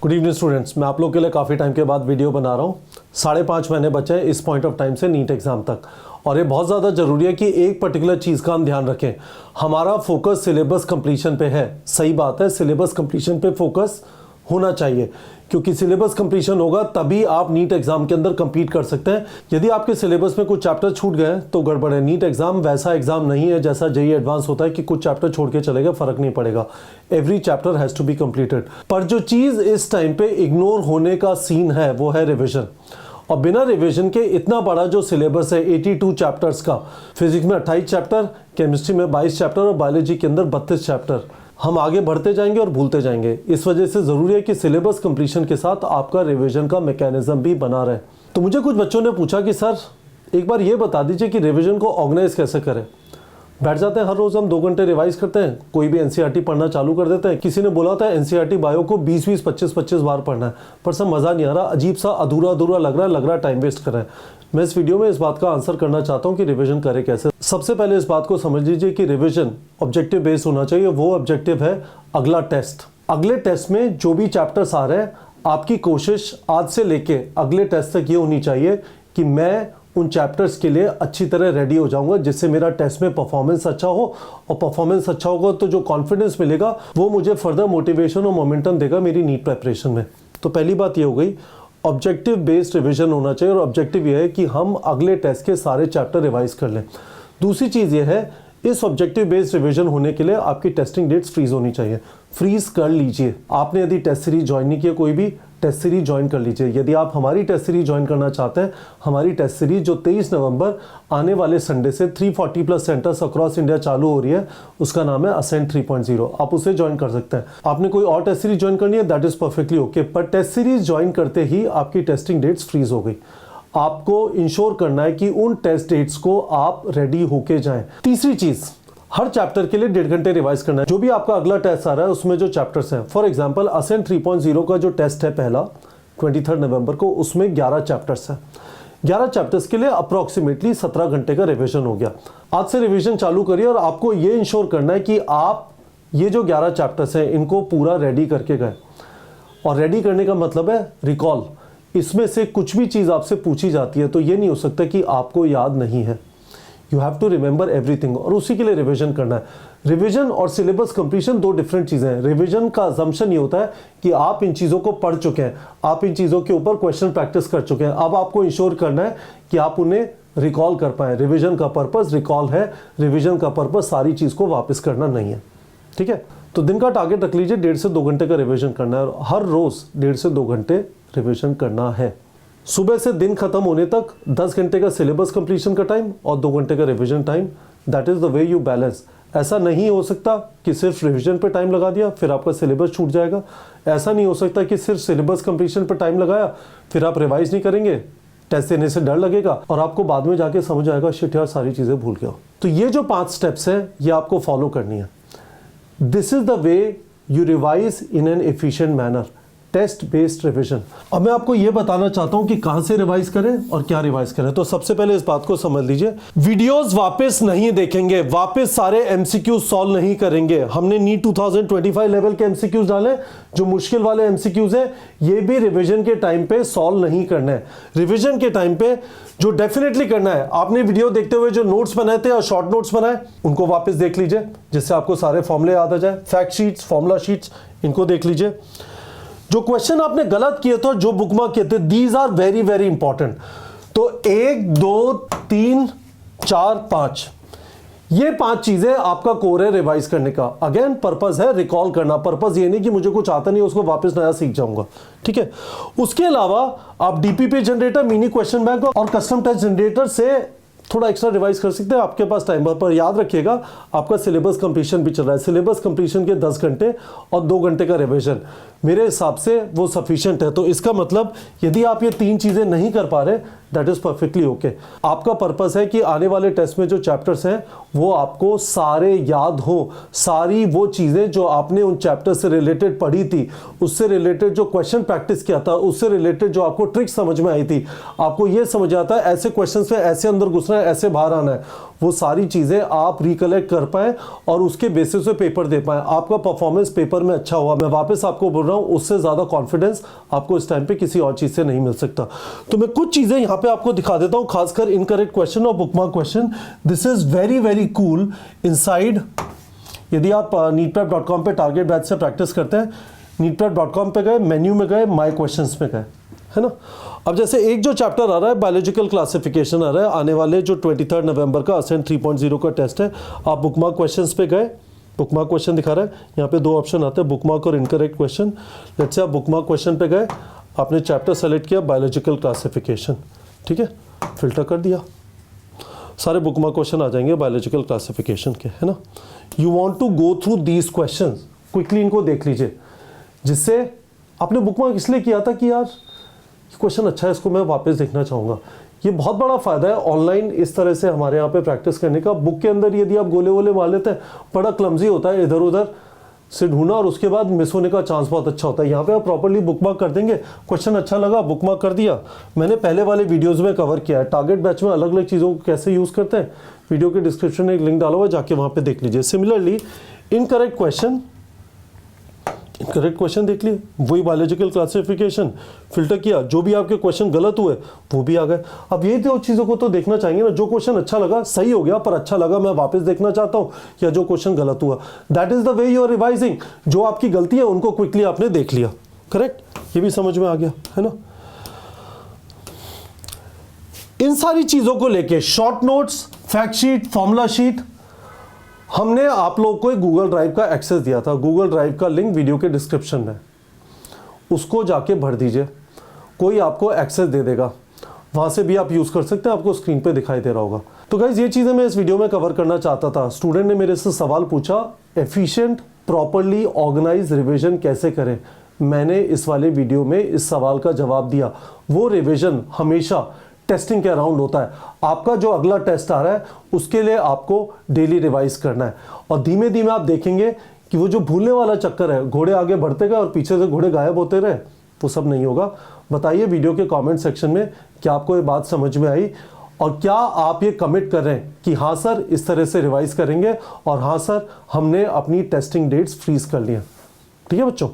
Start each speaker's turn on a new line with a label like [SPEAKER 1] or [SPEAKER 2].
[SPEAKER 1] Good evening students, मैं आप लोग के लिए काफ़ी टाइम के बाद वीडियो बना रहा हूँ। 5.5 महीने बचे हैं इस पॉइंट ऑफ टाइम से नीट एग्ज़ाम तक, और ये बहुत ज़्यादा ज़रूरी है कि एक पर्टिकुलर चीज़ का हम ध्यान रखें। हमारा फोकस सिलेबस कंप्लीशन पे है। सही बात है, सिलेबस कंप्लीशन पे फोकस होना चाहिए, क्योंकि सिलेबस कंप्लीशन होगा तभी आप नीट एग्जाम के अंदर compete कर सकते हैं। यदि आपके सिलेबस में कुछ चैप्टर छूट गए तो गड़बड़ है। नीट एग्जाम वैसा एग्जाम नहीं है जैसा जेईई एडवांस होता है कि कुछ चैप्टर छोड़ के चलेगा, फर्क नहीं पड़ेगा। Every chapter has to be completed. पर जो चीज़ इस टाइम पे इग्नोर होने का सीन है वो है रिविजन। और बिना रिवीजन के इतना बड़ा जो सिलेबस है 82 चैप्टर्स का, फिजिक्स में 28 चैप्टर, केमिस्ट्री में 22 चैप्टर और बायोलॉजी के अंदर 32 चैप्टर, हम आगे बढ़ते जाएंगे और भूलते जाएंगे। इस वजह से ज़रूरी है कि सिलेबस कंप्लीशन के साथ आपका रिवीजन का मैकेनिज्म भी बना रहे। तो मुझे कुछ बच्चों ने पूछा कि सर एक बार ये बता दीजिए कि रिवीजन को ऑर्गेनाइज कैसे करें। बैठ जाते हैं हर रोज़ हम 2 घंटे रिवाइज करते हैं, कोई भी एनसीईआरटी पढ़ना चालू कर देते हैं। किसी ने बोला था एनसीईआरटी बायो को 20-20, 25-25 बार पढ़ना है, पर सब मज़ा नहीं आ रहा, अजीब सा अधूरा लग रहा है टाइम वेस्ट कर रहे हैं। मैं इस वीडियो में इस बात का आंसर करना चाहता हूँ कि रिवीजन करें कैसे। सबसे पहले इस बात को समझ लीजिए कि रिवीजन ऑब्जेक्टिव बेस्ड होना चाहिए। वो ऑब्जेक्टिव है अगला टेस्ट। अगले टेस्ट में जो भी चैप्टर्स आ रहे हैं, आपकी कोशिश आज से लेके अगले टेस्ट तक ये होनी चाहिए कि मैं उन चैप्टर्स के लिए अच्छी तरह रेडी हो जाऊंगा, जिससे मेरा टेस्ट में परफॉर्मेंस अच्छा हो। और परफॉर्मेंस अच्छा होगा तो जो कॉन्फिडेंस मिलेगा वो मुझे फर्दर मोटिवेशन और मोमेंटम देगा मेरी नीट प्रेपरेशन में। तो पहली बात ये हो गई, ऑब्जेक्टिव बेस्ड रिवीजन होना चाहिए। और ऑब्जेक्टिव ये है कि हम अगले टेस्ट के सारे चैप्टर रिवाइज कर लें। दूसरी चीज़ ये है, इस ऑब्जेक्टिव बेस्ड रिवीजन होने के लिए आपकी टेस्टिंग डेट्स फ्रीज होनी चाहिए। फ्रीज कर लीजिए। आपने यदि टेस्ट सीरीज ज्वाइन नहीं किया, कोई भी टेस्ट सीरीज ज्वाइन कर लीजिए। यदि आप हमारी टेस्ट सीरीज ज्वाइन करना चाहते हैं, हमारी टेस्ट सीरीज जो 23 नवंबर आने वाले संडे से 340+ सेंटर्स अक्रॉस इंडिया चालू हो रही है, उसका नाम है असेंट 3.0। आप उसे ज्वाइन कर सकते हैं। आपने कोई और टेस्ट सीरीज ज्वाइन करनी है, दैट इज परफेक्टली ओके। पर टेस्ट सीरीज ज्वाइन करते ही आपकी टेस्टिंग डेट्स फ्रीज हो गई। आपको इंश्योर करना है कि उन टेस्ट डेट्स को आप रेडी होके जाएं। तीसरी चीज, हर चैप्टर के लिए 1.5 घंटे रिवाइज करना है। जो भी आपका अगला टेस्ट आ रहा है उसमें जो चैप्टर्स हैं, फॉर एग्जांपल असेंट 3.0 का जो टेस्ट है पहला 23 नवंबर को, उसमें 11 चैप्टर्स हैं। 11 चैप्टर्स के लिए अप्रोक्सीमेटली 17 घंटे का रिवीजन हो गया। आज से रिवीजन चालू करिए और आपको ये इंश्योर करना है कि आप ये जो 11 चैप्टर्स हैं इनको पूरा रेडी करके गए। और रेडी करने का मतलब है रिकॉल। इसमें से कुछ भी चीज़ आपसे पूछी जाती है तो ये नहीं हो सकता कि आपको याद नहीं है। You have to remember everything, और उसी के लिए रिवीजन करना है। रिवीजन और सिलेबस कंप्लीशन 2 डिफरेंट चीज़ें हैं। रिवीजन का अजम्पशन ये होता है कि आप इन चीज़ों को पढ़ चुके हैं, आप इन चीज़ों के ऊपर क्वेश्चन प्रैक्टिस कर चुके हैं। अब आपको इंश्योर करना है कि आप उन्हें रिकॉल कर पाएँ। रिवीजन का पर्पस रिकॉल है, रिवीजन का पर्पस सारी चीज़ को वापस करना नहीं है। ठीक है, तो दिन का टारगेट रख लीजिए, 1.5 से 2 घंटे का रिवीजन करना है। और हर रोज़ 1.5 से 2 घंटे रिवीजन करना है। सुबह से दिन खत्म होने तक 10 घंटे का सिलेबस कंप्लीशन का टाइम और 2 घंटे का revision time. That is the way you balance. ऐसा नहीं हो सकता कि सिर्फ रिवीजन पे टाइम लगा दिया फिर आपका सिलेबस छूट जाएगा। ऐसा नहीं हो सकता कि सिर्फ सिलेबस कंप्लीशन पे टाइम लगाया फिर आप रिवाइज नहीं करेंगे, टेस्ट देने से डर लगेगा और आपको बाद में जाके समझ आएगा शिट यार सारी चीज़ें भूल गया। तो ये जो 5 स्टेप्स हैं ये आपको फॉलो करनी है। This is the way you revise in an efficient manner, test based revision. अब मैं आपको यह बताना चाहता हूं कि कहां से रिवाइज करें और क्या रिवाइज करें। तो सबसे पहले इस बात को समझ लीजिए, वीडियोस वापस नहीं देखेंगे, वापस सारे एमसीक्यू सॉल्व नहीं करेंगे। हमने नीट 2025 लेवल के एमसीक्यूज डाले, जो मुश्किल वाले एमसीक्यूज हैं ये भी रिवीजन के टाइम पे सॉल्व नहीं करना है। रिवीजन के टाइम पे जो डेफिनेटली करना है, आपने वीडियो देखते हुए जो नोट्स बनाए थे और शॉर्ट नोट्स बनाए उनको वापस देख लीजिए, जिससे आपको सारे फॉर्मूले याद आ जाए। फैक्ट शीट्स, फॉर्मूला शीट्स, इनको देख लीजिए। जो क्वेश्चन आपने गलत किए थे, जो बुकमार्क किए थे, these are very very important. तो 1, 2, 3, 4, 5 ये 5 चीजें आपका कोर है रिवाइज करने का। अगेन पर्पस है रिकॉल करना। पर्पस ये नहीं कि मुझे कुछ आता नहीं उसको वापस नया सीख जाऊंगा। ठीक है, उसके अलावा आप DPP generator, mini question bank और कस्टम टेस्ट जनरेटर से थोड़ा एक्स्ट्रा रिवाइज कर सकते हैं आपके पास टाइम। पर याद रखिएगा आपका सिलेबस कंप्लीशन भी चल रहा है। सिलेबस कंप्लीशन के 10 घंटे और 2 घंटे का रिवीजन मेरे हिसाब से वो सफिशिएंट है। तो इसका मतलब यदि आप ये 3 चीजें नहीं कर पा रहे, दैट इज परफेक्टली ओके। आपका पर्पस है कि आने वाले टेस्ट में जो चैप्टर्स हैं वो आपको सारे याद हो। सारी वो चीजें जो आपने उन चैप्टर से रिलेटेड पढ़ी थी, उससे रिलेटेड जो क्वेश्चन प्रैक्टिस किया था, उससे रिलेटेड जो आपको ट्रिक समझ में आई थी, आपको ये समझ आता है ऐसे क्वेश्चन से ऐसे अंदर घुसना है, ऐसे बाहर आना है, वो सारी चीज़ें आप रिकलेक्ट कर पाएँ और उसके बेसिस पे पेपर दे पाएँ, आपका परफॉर्मेंस पेपर में अच्छा हुआ। मैं वापस आपको बोल रहा हूं, उससे ज़्यादा कॉन्फिडेंस आपको इस टाइम पे किसी और चीज़ से नहीं मिल सकता। तो मैं कुछ चीज़ें यहाँ पे आपको दिखा देता हूँ, खासकर इनकरेक्ट क्वेश्चन और bookmark question. This is very very cool inside. यदि आप neetprep.com पे टारगेट बैच से प्रैक्टिस करते हैं, neetprep.com पे गए, मेन्यू में गए, माई क्वेश्चंस में गए, है ना। अब जैसे एक जो चैप्टर आ रहा है बायोलॉजिकल क्लासिफिकेशन आ रहा है, आने वाले जो 23 नवंबर का असेंट 3.0 का टेस्ट है, आप बुकमार्क क्वेश्चंस पे गए, बुकमार्क क्वेश्चन दिखा रहा है, यहाँ पे 2 ऑप्शन आते हैं, बुकमार्क और इनकरेक्ट क्वेश्चन। लेट्स से आप बुकमार्क क्वेश्चन पे गए, आपने चैप्टर सेलेक्ट किया बायोलॉजिकल क्लासिफिकेशन, ठीक है, फिल्टर कर दिया, सारे बुकमार्क क्वेश्चन आ जाएंगे बायोलॉजिकल क्लासिफिकेशन के, है ना। You want to go through these questions, quickly इनको देख लीजिए, जिससे आपने बुकमार्क इसलिए किया था कि यार क्वेश्चन अच्छा है, इसको मैं वापस देखना चाहूँगा। ये बहुत बड़ा फ़ायदा है ऑनलाइन इस तरह से हमारे यहाँ पे प्रैक्टिस करने का। बुक के अंदर यदि आप गोले वोले मार लेते हैं, बड़ा क्लमजी होता है, इधर उधर से ढूंढना और उसके बाद मिस होने का चांस बहुत अच्छा होता है। यहाँ पे आप प्रॉपर्ली बुकमार्क कर देंगे, क्वेश्चन अच्छा लगा, बुकमार्क कर दिया। मैंने पहले वाले वीडियोज़ में कवर किया है टारगेट बैच में अलग अलग चीज़ों को कैसे यूज़ करते हैं, वीडियो के डिस्क्रिप्शन में एक लिंक डाला हुआ है, जाके वहाँ पर देख लीजिए। Similarly incorrect question, correct question देख लिए, वही बायोलॉजिकल क्लासिफिकेशन, फिल्टर किया, जो भी आपके क्वेश्चन गलत हुए वो भी आ गए। अब ये 2 चीज़ों को तो देखना चाहेंगे ना, जो क्वेश्चन अच्छा लगा सही हो गया पर अच्छा लगा मैं वापस देखना चाहता हूँ, या जो क्वेश्चन गलत हुआ, that is the way you are revising. जो आपकी गलती है उनको क्विकली आपने देख लिया, करेक्ट, ये भी समझ में आ गया, है ना। इन सारी चीज़ों को लेके short notes, fact sheet, formula sheet, हमने आप लोगों को एक गूगल ड्राइव का एक्सेस दिया था। गूगल ड्राइव का लिंक वीडियो के डिस्क्रिप्शन में, उसको जाके भर दीजिए, कोई आपको एक्सेस दे देगा, वहाँ से भी आप यूज़ कर सकते हैं, आपको स्क्रीन पे दिखाई दे रहा होगा। तो गाइज ये चीज़ें मैं इस वीडियो में कवर करना चाहता था। स्टूडेंट ने मेरे से सवाल पूछा, एफिशिएंट प्रॉपरली ऑर्गेनाइज रिविजन कैसे करें। मैंने इस वाले वीडियो में इस सवाल का जवाब दिया। वो रिविजन हमेशा टेस्टिंग के अराउंड होता है। आपका जो अगला टेस्ट आ रहा है उसके लिए आपको डेली रिवाइज करना है, और धीमे धीमे आप देखेंगे कि वो जो भूलने वाला चक्कर है, घोड़े आगे बढ़ते गए और पीछे से घोड़े गायब होते रहे, वो सब नहीं होगा। बताइए वीडियो के कमेंट सेक्शन में क्या आपको ये बात समझ में आई, और क्या आप ये कमिट कर रहे हैं कि हाँ सर इस तरह से रिवाइज करेंगे, और हाँ सर हमने अपनी टेस्टिंग डेट्स फ्रीज कर लिया। ठीक है बच्चों।